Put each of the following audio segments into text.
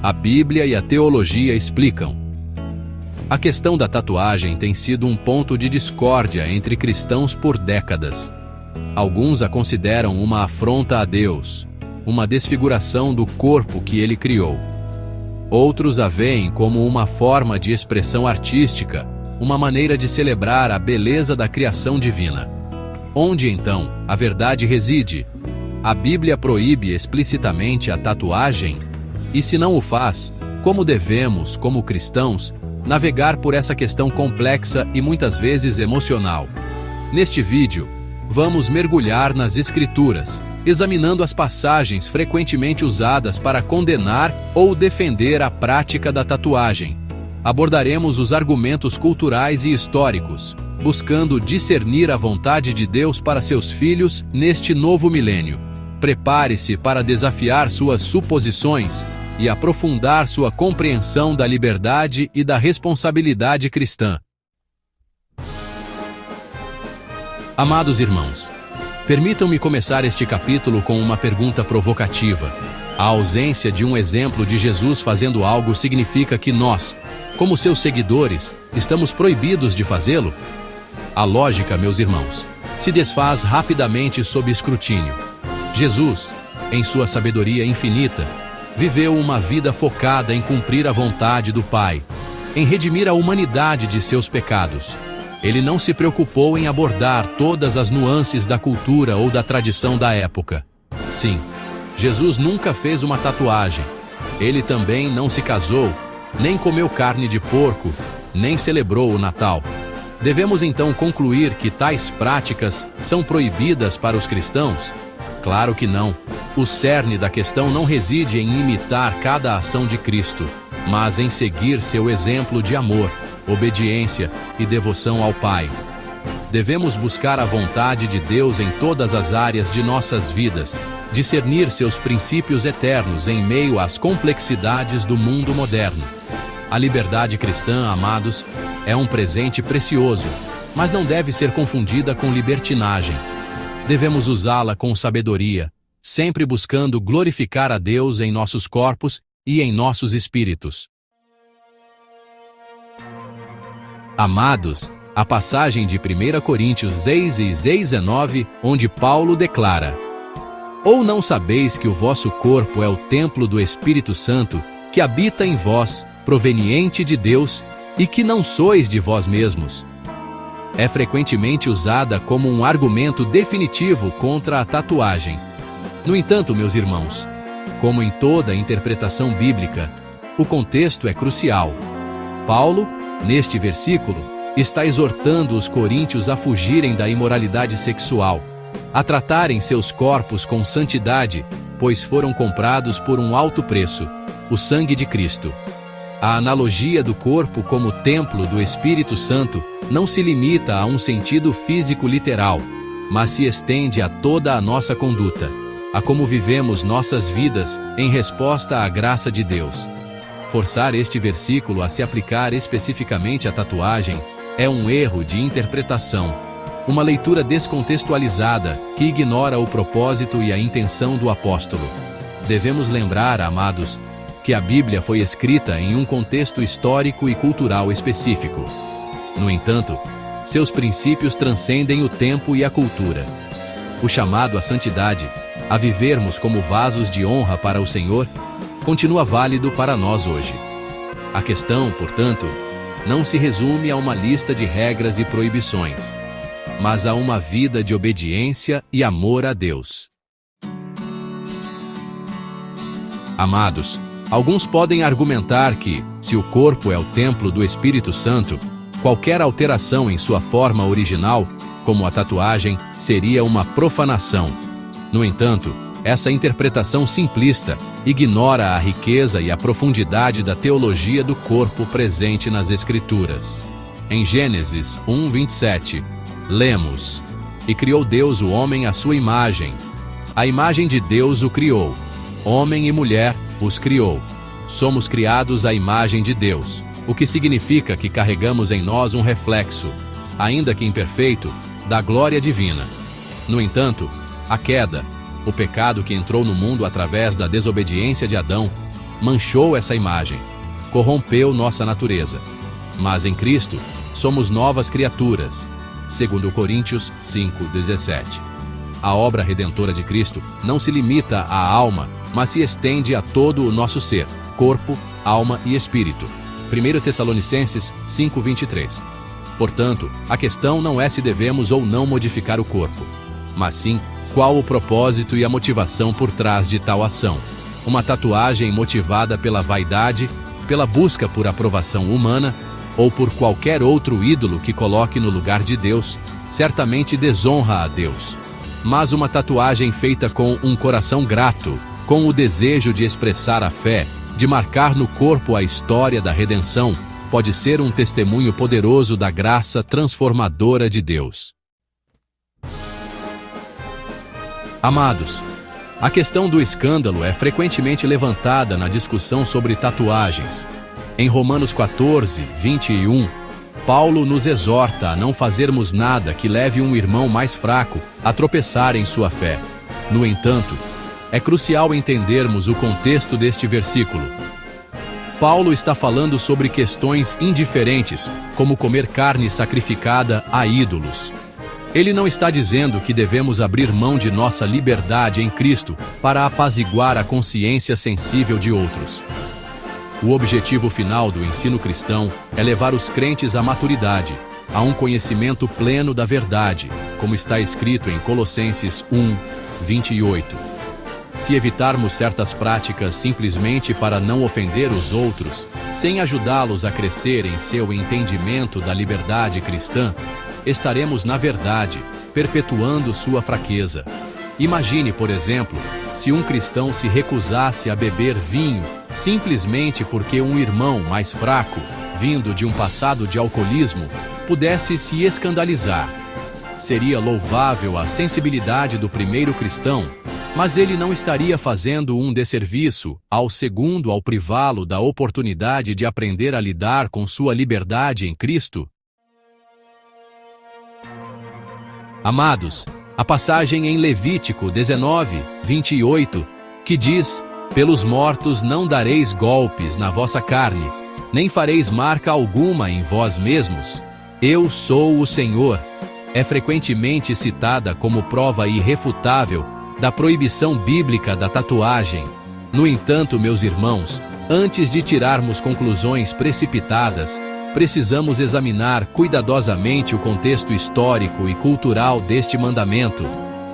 A Bíblia e a teologia explicam. A questão da tatuagem tem sido um ponto de discórdia entre cristãos por décadas. Alguns a consideram uma afronta a Deus, uma desfiguração do corpo que Ele criou. Outros a veem como uma forma de expressão artística, uma maneira de celebrar a beleza da criação divina. Onde, então, a verdade reside? A Bíblia proíbe explicitamente a tatuagem? E se não o faz, como devemos, como cristãos, navegar por essa questão complexa e muitas vezes emocional? Neste vídeo, vamos mergulhar nas Escrituras, examinando as passagens frequentemente usadas para condenar ou defender a prática da tatuagem. Abordaremos os argumentos culturais e históricos, buscando discernir a vontade de Deus para seus filhos neste novo milênio. Prepare-se para desafiar suas suposições e aprofundar sua compreensão da liberdade e da responsabilidade cristã. Amados irmãos, permitam-me começar este capítulo com uma pergunta provocativa. A ausência de um exemplo de Jesus fazendo algo significa que nós, como seus seguidores, estamos proibidos de fazê-lo? A lógica, meus irmãos, se desfaz rapidamente sob escrutínio. Jesus, em sua sabedoria infinita, viveu uma vida focada em cumprir a vontade do Pai, em redimir a humanidade de seus pecados. Ele não se preocupou em abordar todas as nuances da cultura ou da tradição da época. Sim, Jesus nunca fez uma tatuagem. Ele também não se casou, nem comeu carne de porco, nem celebrou o Natal. Devemos então concluir que tais práticas são proibidas para os cristãos? Claro que não. O cerne da questão não reside em imitar cada ação de Cristo, mas em seguir seu exemplo de amor, obediência e devoção ao Pai. Devemos buscar a vontade de Deus em todas as áreas de nossas vidas, discernir seus princípios eternos em meio às complexidades do mundo moderno. A liberdade cristã, amados, é um presente precioso, mas não deve ser confundida com libertinagem. Devemos usá-la com sabedoria, sempre buscando glorificar a Deus em nossos corpos e em nossos espíritos. Amados, a passagem de 1 Coríntios 6 e 19, onde Paulo declara: Ou não sabeis que o vosso corpo é o templo do Espírito Santo, que habita em vós, proveniente de Deus, e que não sois de vós mesmos? É frequentemente usada como um argumento definitivo contra a tatuagem. No entanto, meus irmãos, como em toda interpretação bíblica, o contexto é crucial. Paulo, neste versículo, está exortando os coríntios a fugirem da imoralidade sexual, a tratarem seus corpos com santidade, pois foram comprados por um alto preço, o sangue de Cristo. A analogia do corpo como templo do Espírito Santo não se limita a um sentido físico literal, mas se estende a toda a nossa conduta, a como vivemos nossas vidas em resposta à graça de Deus. Forçar este versículo a se aplicar especificamente à tatuagem é um erro de interpretação, uma leitura descontextualizada que ignora o propósito e a intenção do apóstolo. Devemos lembrar, amados, que a Bíblia foi escrita em um contexto histórico e cultural específico. No entanto, seus princípios transcendem o tempo e a cultura. O chamado à santidade, a vivermos como vasos de honra para o Senhor, continua válido para nós hoje. A questão, portanto, não se resume a uma lista de regras e proibições, mas a uma vida de obediência e amor a Deus. Amados, alguns podem argumentar que, se o corpo é o templo do Espírito Santo, qualquer alteração em sua forma original, como a tatuagem, seria uma profanação. No entanto, essa interpretação simplista ignora a riqueza e a profundidade da teologia do corpo presente nas Escrituras. Em Gênesis 1:27, lemos: E criou Deus o homem à sua imagem. A imagem de Deus o criou. Homem e mulher os criou. Somos criados à imagem de Deus, o que significa que carregamos em nós um reflexo, ainda que imperfeito, da glória divina. No entanto, a queda, o pecado que entrou no mundo através da desobediência de Adão, manchou essa imagem, corrompeu nossa natureza. Mas em Cristo, somos novas criaturas. 2 Coríntios 5:17. A obra redentora de Cristo não se limita à alma, mas se estende a todo o nosso ser, corpo, alma e espírito. 1 Tessalonicenses 5:23. Portanto, a questão não é se devemos ou não modificar o corpo, mas sim qual o propósito e a motivação por trás de tal ação. Uma tatuagem motivada pela vaidade, pela busca por aprovação humana ou por qualquer outro ídolo que coloque no lugar de Deus, certamente desonra a Deus. Mas uma tatuagem feita com um coração grato, com o desejo de expressar a fé, de marcar no corpo a história da redenção, pode ser um testemunho poderoso da graça transformadora de Deus. Amados, a questão do escândalo é frequentemente levantada na discussão sobre tatuagens. Em Romanos 14:21, Paulo nos exorta a não fazermos nada que leve um irmão mais fraco a tropeçar em sua fé. No entanto, é crucial entendermos o contexto deste versículo. Paulo está falando sobre questões indiferentes, como comer carne sacrificada a ídolos. Ele não está dizendo que devemos abrir mão de nossa liberdade em Cristo para apaziguar a consciência sensível de outros. O objetivo final do ensino cristão é levar os crentes à maturidade, a um conhecimento pleno da verdade, como está escrito em Colossenses 1:28. Se evitarmos certas práticas simplesmente para não ofender os outros, sem ajudá-los a crescer em seu entendimento da liberdade cristã, estaremos, na verdade, perpetuando sua fraqueza. Imagine, por exemplo, se um cristão se recusasse a beber vinho simplesmente porque um irmão mais fraco, vindo de um passado de alcoolismo, pudesse se escandalizar. Seria louvável a sensibilidade do primeiro cristão, mas ele não estaria fazendo um desserviço ao segundo ao privá-lo da oportunidade de aprender a lidar com sua liberdade em Cristo? Amados, a passagem em Levítico 19:28, que diz: "Pelos mortos não dareis golpes na vossa carne, nem fareis marca alguma em vós mesmos. Eu sou o Senhor", é frequentemente citada como prova irrefutável da proibição bíblica da tatuagem. No entanto, meus irmãos, antes de tirarmos conclusões precipitadas, precisamos examinar cuidadosamente o contexto histórico e cultural deste mandamento.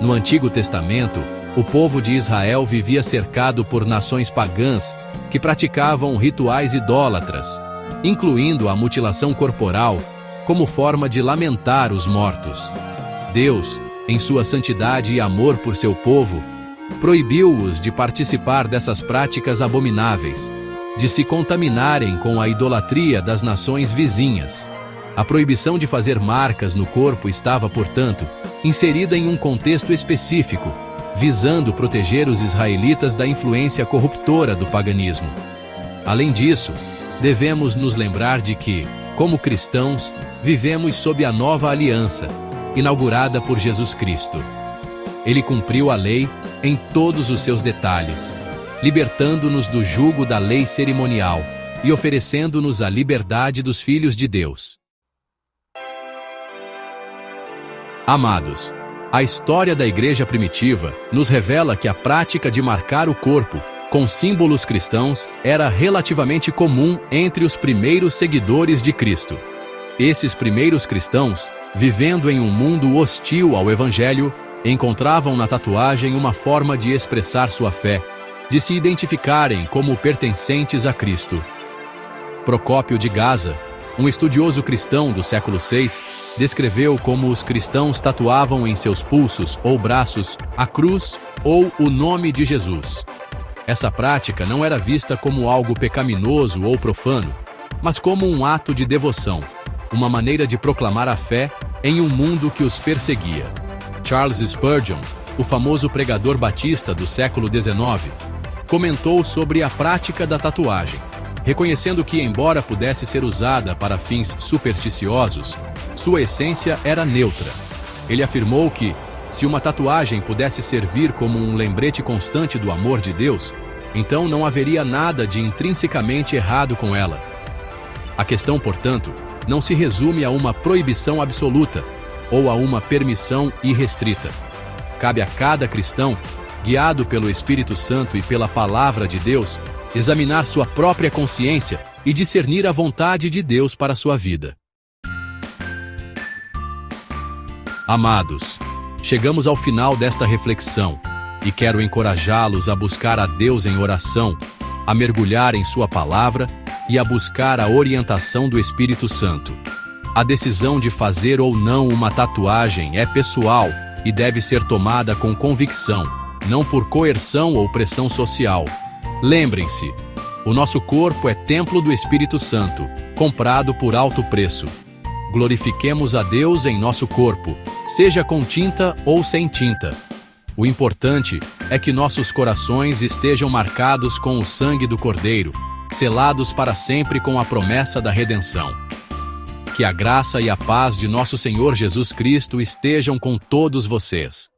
No Antigo Testamento, o povo de Israel vivia cercado por nações pagãs que praticavam rituais idólatras, incluindo a mutilação corporal, como forma de lamentar os mortos. Deus, em sua santidade e amor por seu povo, proibiu-os de participar dessas práticas abomináveis, de se contaminarem com a idolatria das nações vizinhas. A proibição de fazer marcas no corpo estava, portanto, inserida em um contexto específico, visando proteger os israelitas da influência corruptora do paganismo. Além disso, devemos nos lembrar de que, como cristãos, vivemos sob a nova aliança, inaugurada por Jesus Cristo. Ele cumpriu a lei em todos os seus detalhes, libertando-nos do jugo da lei cerimonial e oferecendo-nos a liberdade dos filhos de Deus. Amados, a história da igreja primitiva nos revela que a prática de marcar o corpo com símbolos cristãos era relativamente comum entre os primeiros seguidores de Cristo. Esses primeiros cristãos, vivendo em um mundo hostil ao Evangelho, encontravam na tatuagem uma forma de expressar sua fé, de se identificarem como pertencentes a Cristo. Procópio de Gaza, um estudioso cristão do século VI, descreveu como os cristãos tatuavam em seus pulsos ou braços a cruz ou o nome de Jesus. Essa prática não era vista como algo pecaminoso ou profano, mas como um ato de devoção, uma maneira de proclamar a fé em um mundo que os perseguia. Charles Spurgeon, o famoso pregador batista do século XIX, comentou sobre a prática da tatuagem, reconhecendo que, embora pudesse ser usada para fins supersticiosos, sua essência era neutra. Ele afirmou que, se uma tatuagem pudesse servir como um lembrete constante do amor de Deus, Então não haveria nada de intrinsecamente errado com ela. A questão, portanto, não se resume a uma proibição absoluta ou a uma permissão irrestrita. Cabe a cada cristão, guiado pelo Espírito Santo e pela Palavra de Deus, examinar sua própria consciência e discernir a vontade de Deus para sua vida. Amados, chegamos ao final desta reflexão e quero encorajá-los a buscar a Deus em oração, a mergulhar em sua palavra e a buscar a orientação do Espírito Santo. A decisão de fazer ou não uma tatuagem é pessoal e deve ser tomada com convicção, não por coerção ou pressão social. Lembrem-se, o nosso corpo é templo do Espírito Santo, comprado por alto preço. Glorifiquemos a Deus em nosso corpo, seja com tinta ou sem tinta. O importante é que nossos corações estejam marcados com o sangue do Cordeiro, selados para sempre com a promessa da redenção. Que a graça e a paz de nosso Senhor Jesus Cristo estejam com todos vocês.